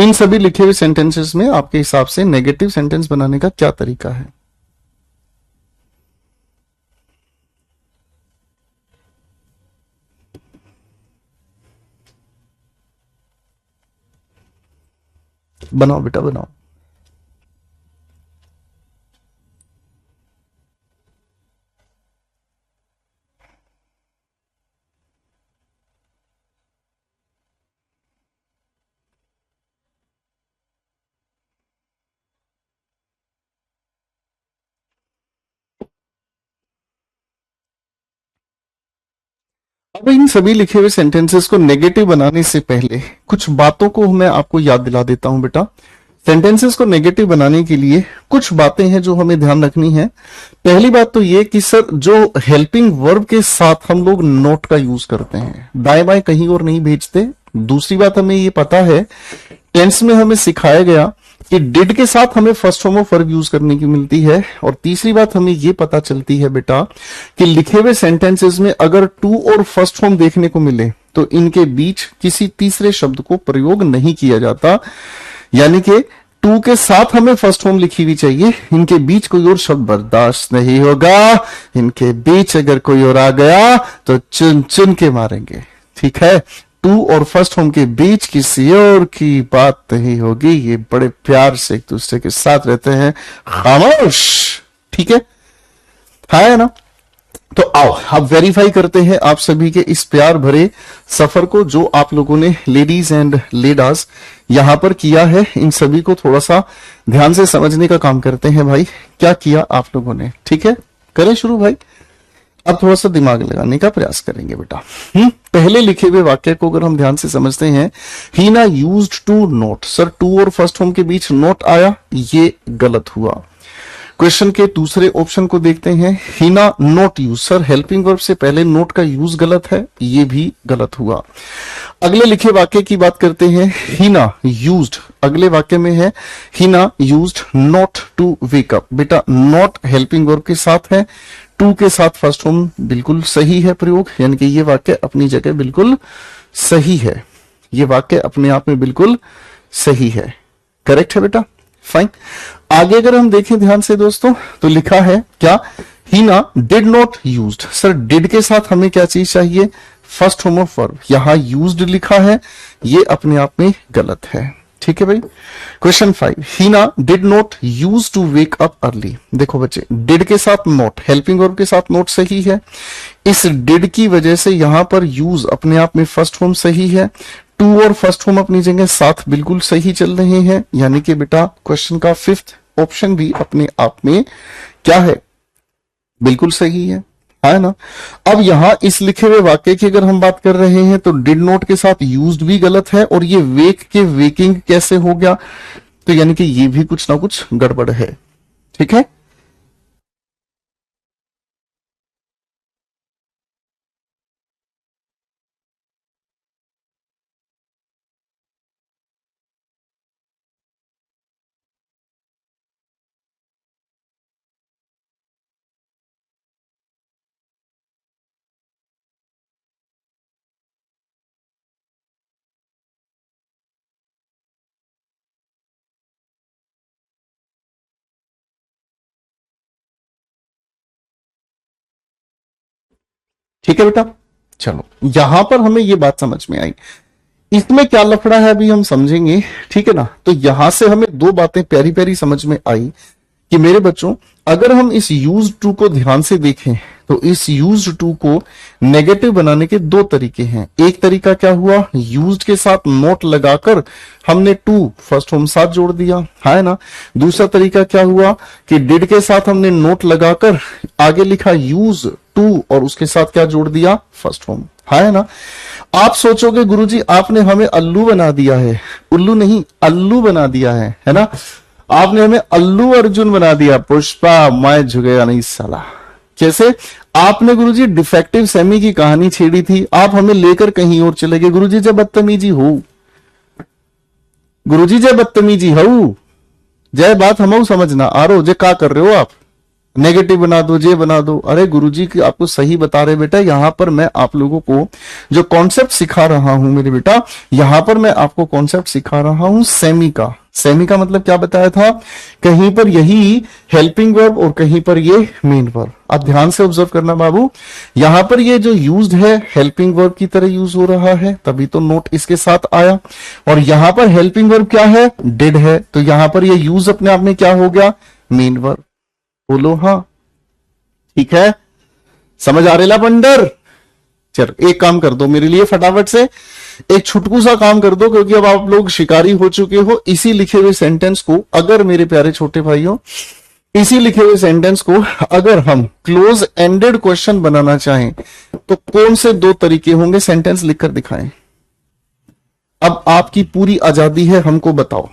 इन सभी लिखे हुए सेंटेंसेस में आपके हिसाब से नेगेटिव सेंटेंस बनाने का क्या तरीका है? बनाओ बेटा बनाओ। अब इन सभी लिखे हुए सेंटेंसेस को नेगेटिव बनाने से पहले कुछ बातों को मैं आपको याद दिला देता हूं बेटा। सेंटेंसेस को नेगेटिव बनाने के लिए कुछ बातें हैं जो हमें ध्यान रखनी है। पहली बात तो ये कि सर जो हेल्पिंग वर्ब के साथ हम लोग नोट का यूज करते हैं, दाएं बाएं कहीं और नहीं भेजते। दूसरी बात हमें ये पता है, टेंस में हमें सिखाया गया कि डिड के साथ हमें first form of verb use करने की मिलती है। और तीसरी बात हमें यह पता चलती है बेटा कि लिखे हुए सेंटेंसेस में अगर टू और फर्स्ट फॉर्म देखने को मिले तो इनके बीच किसी तीसरे शब्द को प्रयोग नहीं किया जाता। यानी कि टू के साथ हमें फर्स्ट फॉर्म लिखी हुई चाहिए, इनके बीच कोई और शब्द बर्दाश्त नहीं होगा। इनके बीच अगर कोई और आ गया तो चुन चुन के मारेंगे। ठीक है, टू और फर्स्ट फॉर्म के बीच किसी और की बात नहीं होगी। ये बड़े प्यार से एक दूसरे के साथ रहते हैं, खामोश। ठीक है, है ना? तो आओ अब वेरीफाई करते हैं आप सभी के इस प्यार भरे सफर को जो आप लोगों ने लेडीज एंड लेडास यहां पर किया है। इन सभी को थोड़ा सा ध्यान से समझने का काम करते हैं भाई, क्या किया आप लोगों ने। ठीक है, करें शुरू भाई। अब थोड़ा सा दिमाग लगाने का प्रयास करेंगे बेटा। पहले लिखे हुए वाक्य को अगर हम ध्यान से समझते हैं, Heena used to not. Sir to और फर्स्ट फॉर्म के बीच नोट आया, ये गलत हुआ। क्वेश्चन के दूसरे ऑप्शन को देखते हैं, Heena not use. Sir helping verb से पहले नोट का यूज गलत है, ये भी गलत हुआ। अगले लिखे वाक्य की बात करते हैं, हीना यूज्ड। अगले वाक्य में है Heena used not to wake up. बेटा नॉट हेल्पिंग वर्ब के साथ है, टू के साथ फर्स्ट फॉर्म बिल्कुल सही है प्रयोग, यानी कि ये वाक्य अपनी जगह बिल्कुल सही है। ये वाक्य अपने आप में बिल्कुल सही है, करेक्ट है बेटा। फाइन, आगे अगर हम देखें ध्यान से दोस्तों तो लिखा है क्या, Heena did not used. Sir did के साथ हमें क्या चीज चाहिए, फर्स्ट फॉर्म ऑफ वर्ब। यहां यूज्ड लिखा है, ये अपने आप में गलत है। ठीक है भाई। Question 5, Heena did not use to wake up early. देखो बच्चे, डिड के साथ नॉट, हेल्पिंग वर्ब के साथ नॉट सही है। इस डिड की वजह से यहां पर यूज अपने आप में फर्स्ट फॉर्म सही है, टू और फर्स्ट फॉर्म अपनी जगह साथ बिल्कुल सही चल रहे हैं। यानी कि बेटा क्वेश्चन का 5th ऑप्शन भी अपने आप में क्या है, बिल्कुल सही है ना। अब यहां इस लिखे हुए वाक्य की अगर हम बात कर रहे हैं तो डिड नॉट के साथ यूज्ड भी गलत है, और ये वेक के वेकिंग कैसे हो गया, तो यानी कि ये भी कुछ ना कुछ गड़बड़ है। ठीक है, ठीक है बेटा। चलो यहां पर हमें ये बात समझ में आई, इसमें क्या लफड़ा है अभी हम समझेंगे। ठीक है ना, तो यहां से हमें दो बातें प्यारी प्यारी समझ में आई कि मेरे बच्चों अगर हम इस यूज टू को ध्यान से देखें तो इस यूज टू को नेगेटिव बनाने के दो तरीके हैं। एक तरीका क्या हुआ, यूज्ड के साथ नॉट लगाकर हमने टू फर्स्ट फॉर्म साथ जोड़ दिया, है ना। दूसरा तरीका क्या हुआ कि डिड के साथ हमने नोट लगाकर आगे लिखा यूज टू और उसके साथ क्या जोड़ दिया, फर्स्ट फॉर्म, है ना। आप सोचोगे गुरुजी आपने हमें अल्लू बना दिया है, उल्लू नहीं अल्लू बना दिया है ना। आपने हमें अल्लू अर्जुन बना दिया, पुष्पा मैं झुकेगा नहीं साला। कैसे, आपने गुरुजी डिफेक्टिव सेमी की कहानी छेड़ी थी, आप हमें लेकर कहीं और चले गए। गुरुजी जब बदतमीजी हो, गुरुजी जब बदतमीजी हो, जय बात हम समझना आ रो जे का कर रहे हो आप, नेगेटिव बना दो, ये बना दो। अरे गुरुजी की आपको सही बता रहे बेटा, यहां पर मैं आप लोगों को जो कॉन्सेप्ट सिखा रहा हूं मेरे बेटा, यहां पर मैं आपको कॉन्सेप्ट सिखा रहा हूं सेमी का। सेमी का मतलब क्या बताया था, कहीं पर यही हेल्पिंग वर्ब और कहीं पर ये मेन वर्ब। आप ध्यान से ऑब्जर्व करना बाबू, यहां पर ये जो यूज्ड है हेल्पिंग वर्ब की तरह यूज हो रहा है, तभी तो नोट इसके साथ आया। और यहां पर हेल्पिंग वर्ब क्या है, डिड है, तो यहां पर ये यूज अपने आप में क्या हो गया, मेन वर्ब। बोलो हाँ, ठीक है, समझ आ रेला बंडर। चल एक काम कर दो मेरे लिए फटाफट से, एक छुटकू सा काम कर दो, क्योंकि अब आप लोग शिकारी हो चुके हो। इसी लिखे हुए सेंटेंस को अगर मेरे प्यारे छोटे भाइयों, इसी लिखे हुए सेंटेंस को अगर हम क्लोज एंडेड क्वेश्चन बनाना चाहें तो कौन से दो तरीके होंगे, सेंटेंस लिखकर दिखाएं। अब आपकी पूरी आजादी है, हमको बताओ,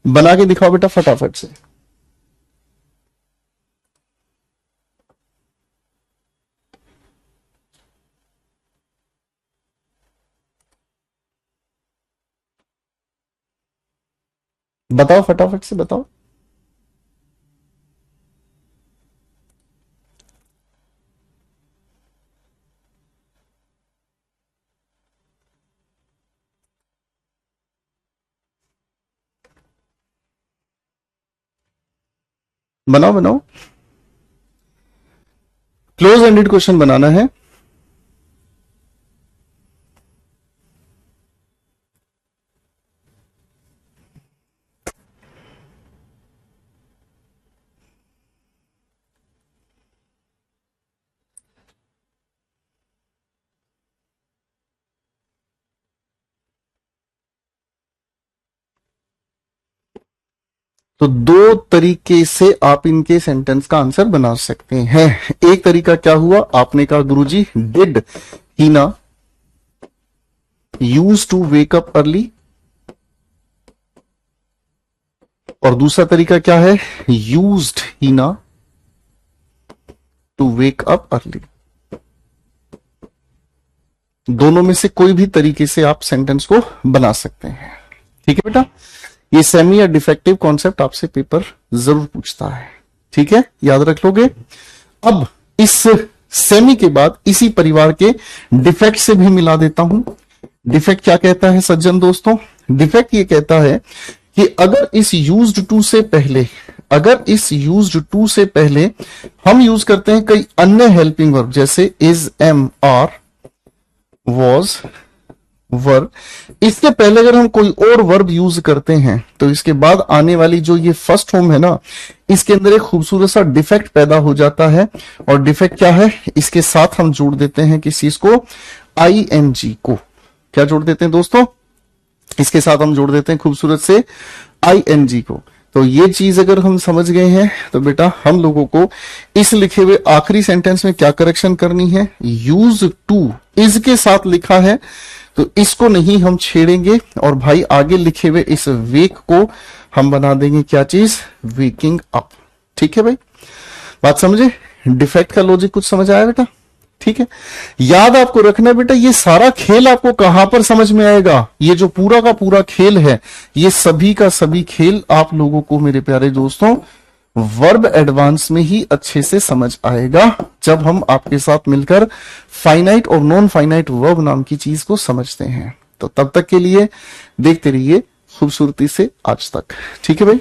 बना के दिखाओ बेटा फटाफट से। बताओ फटाफट से बताओ। बनाओ बनाओ, क्लोज एंडेड क्वेश्चन बनाना है। तो दो तरीके से आप इनके सेंटेंस का आंसर बना सकते हैं। एक तरीका क्या हुआ, आपने कहा गुरुजी did Heena use to wake up early, और दूसरा तरीका क्या है, used Heena to wake up early. दोनों में से कोई भी तरीके से आप सेंटेंस को बना सकते हैं। ठीक है बेटा, ये सेमी या डिफेक्टिव कॉन्सेप्ट आपसे पेपर जरूर पूछता है, ठीक है, याद रख लोगे। अब इस सेमी के बाद इसी परिवार के डिफेक्ट से भी मिला देता हूं। डिफेक्ट क्या कहता है सज्जन दोस्तों, डिफेक्ट ये कहता है कि अगर इस यूज्ड टू से पहले, अगर इस यूज्ड टू से पहले हम यूज करते हैं कई अन्य हेल्पिंग वर्ब, जैसे is, am, are, was, verb, इसके पहले अगर हम कोई और वर्ब यूज करते हैं तो इसके बाद आने वाली जो ये फर्स्ट फॉर्म है ना, इसके अंदर एक खूबसूरत सा डिफेक्ट पैदा हो जाता है। और डिफेक्ट क्या है, इसके साथ हम जोड़ देते हैं किस चीज को, आई एन जी को। क्या जोड़ देते हैं दोस्तों, इसके साथ हम जोड़ देते हैं खूबसूरत से आई एन जी को। तो ये चीज अगर हम समझ गए हैं तो बेटा हम लोगों को इस लिखे हुए आखिरी सेंटेंस में क्या करेक्शन करनी है, यूज टू इज के साथ लिखा है तो इसको नहीं हम छेड़ेंगे, और भाई आगे लिखे हुए इस वेक को हम बना देंगे क्या चीज, वेकिंग अप। ठीक है भाई, बात समझे, डिफेक्ट का लॉजिक कुछ समझ आया बेटा। ठीक है, याद आपको रखना बेटा, ये सारा खेल आपको कहां पर समझ में आएगा, ये जो पूरा का पूरा खेल है, ये सभी का सभी खेल आप लोगों को मेरे प्यारे दोस्तों वर्ब एडवांस में ही अच्छे से समझ आएगा, जब हम आपके साथ मिलकर फाइनाइट और नॉन फाइनाइट वर्ब नाम की चीज को समझते हैं। तो तब तक के लिए देखते रहिए खूबसूरती से आज तक। ठीक है भाई,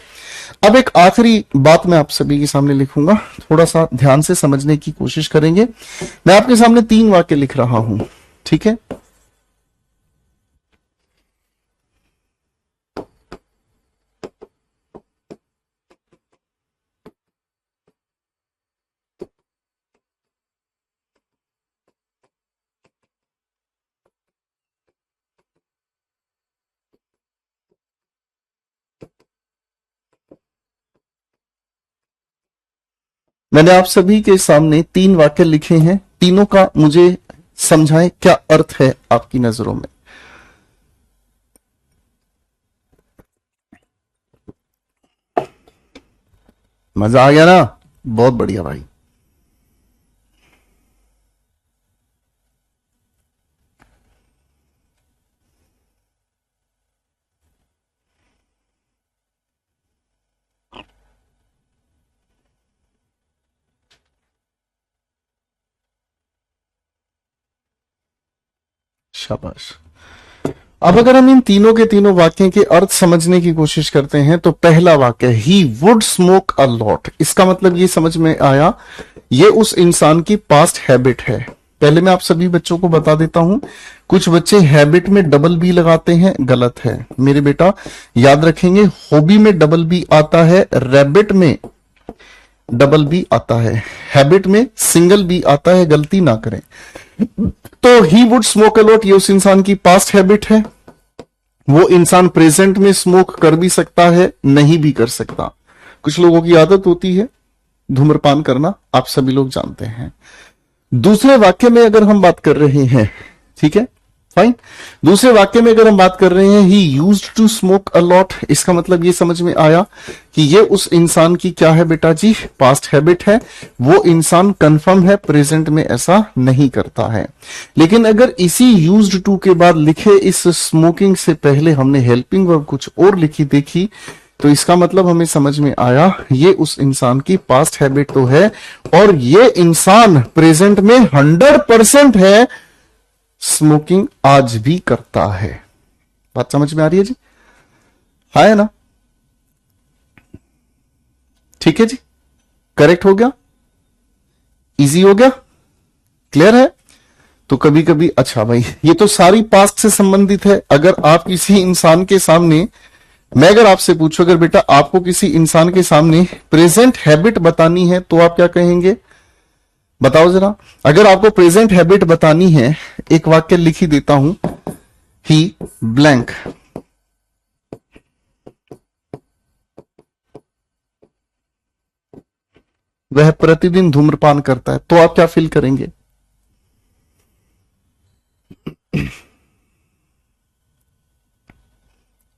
अब एक आखिरी बात मैं आप सभी के सामने लिखूंगा, थोड़ा सा ध्यान से समझने की कोशिश करेंगे। मैं आपके सामने 3 वाक्य लिख रहा हूं, ठीक है। मैंने आप सभी के सामने 3 वाक्य लिखे हैं, तीनों का मुझे समझाएं क्या अर्थ है आपकी नजरों में। मजा आ गया ना, बहुत बढ़िया भाई। शाबाश। अब अगर हम इन तीनों के तीनों वाक्यों के अर्थ समझने की कोशिश करते हैं तो पहला वाक्य he would smoke a lot, इसका मतलब ये समझ में आया ये उस इंसान की पास्ट हैबिट है। पहले मैं आप सभी बच्चों को बता देता हूं, कुछ बच्चे हैबिट में डबल बी लगाते हैं, गलत है मेरे बेटा। याद रखेंगे हॉबी में डबल बी आता है, रैबिट में डबल बी आता है, हैबिट में सिंगल बी आता है, गलती ना करें। तो he would smoke a lot ये उस इंसान की पास्ट हैबिट है। वो इंसान प्रेजेंट में स्मोक कर भी सकता है, नहीं भी कर सकता। कुछ लोगों की आदत होती है धूम्रपान करना, आप सभी लोग जानते हैं। दूसरे वाक्य में अगर हम बात कर रहे हैं, ठीक है फाइन, दूसरे वाक्य में अगर हम बात कर रहे हैं he used to smoke a lot, इसका मतलब ये समझ में आया कि ये उस इंसान की क्या है बेटा जी, पास्ट हैबिट है। वो इंसान कंफर्म है प्रेजेंट में ऐसा नहीं करता है। लेकिन अगर इसी यूज्ड टू के बाद लिखे इस स्मोकिंग से पहले हमने हेल्पिंग वर्ब कुछ और लिखी देखी, तो इसका मतलब हमें समझ में आया ये उस इंसान की पास्ट हैबिट तो है और ये इंसान प्रेजेंट में 100% है, स्मोकिंग आज भी करता है। बात समझ में आ रही है जी, है ना? ठीक है जी, करेक्ट हो गया, इजी हो गया, क्लियर है? तो कभी कभी अच्छा भाई ये तो सारी पास्ट से संबंधित है। अगर आप किसी इंसान के सामने, मैं अगर आपसे पूछूं अगर बेटा आपको किसी इंसान के सामने प्रेजेंट हैबिट बतानी है तो आप क्या कहेंगे, बताओ जरा। अगर आपको प्रेजेंट हैबिट बतानी है, एक वाक्य लिख ही देता हूं, ही ब्लैंक वह प्रतिदिन धूम्रपान करता है, तो आप क्या फील करेंगे?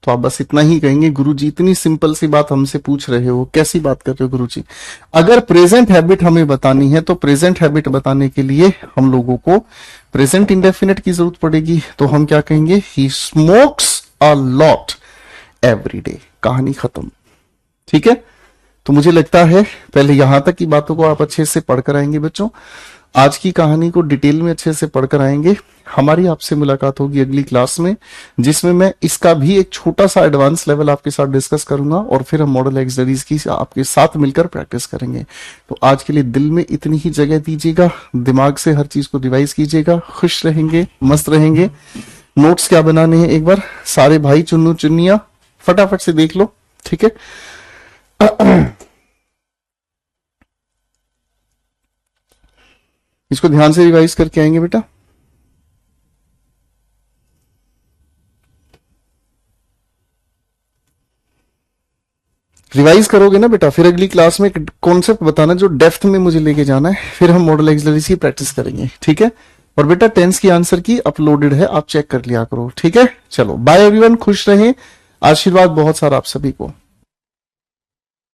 तो आप बस इतना ही कहेंगे, गुरुजी इतनी सिंपल सी बात हमसे पूछ रहे हो, कैसी बात कर रहे हो गुरुजी। अगर प्रेजेंट हैबिट हमें बतानी है तो प्रेजेंट हैबिट बताने के लिए हम लोगों को प्रेजेंट इंडेफिनिट की जरूरत पड़ेगी। तो हम क्या कहेंगे, he smokes a lot every day, कहानी खत्म। ठीक है, तो मुझे लगता है पहले यहां तक की बातों को आप अच्छे से पढ़कर आएंगे बच्चों। आज की कहानी को डिटेल में अच्छे से पढ़कर आएंगे। हमारी आपसे मुलाकात होगी अगली क्लास में, जिसमें मैं इसका भी एक छोटा सा एडवांस लेवल आपके साथ डिस्कस करूंगा और फिर हम मॉडल एक्सरसाइज की आपके साथ मिलकर प्रैक्टिस करेंगे। तो आज के लिए दिल में इतनी ही जगह दीजिएगा, दिमाग से हर चीज को रिवाइज कीजिएगा, खुश रहेंगे, मस्त रहेंगे। नोट्स क्या बनाने हैं एक बार सारे भाई चुन्नू चुन्निया फटाफट से देख लो, ठीक है। इसको ध्यान से रिवाइज करके आएंगे बेटा। रिवाइज करोगे ना बेटा, फिर अगली क्लास में कॉन्सेप्ट बताना जो डेप्थ में मुझे लेके जाना है, फिर हम मॉडल एक्सरसाइज की प्रैक्टिस करेंगे, ठीक है। और बेटा टेंस की आंसर की अपलोडेड है, आप चेक कर लिया करो, ठीक है। चलो बाय एवरीवन, खुश रहें, आशीर्वाद बहुत सारा आप सभी को।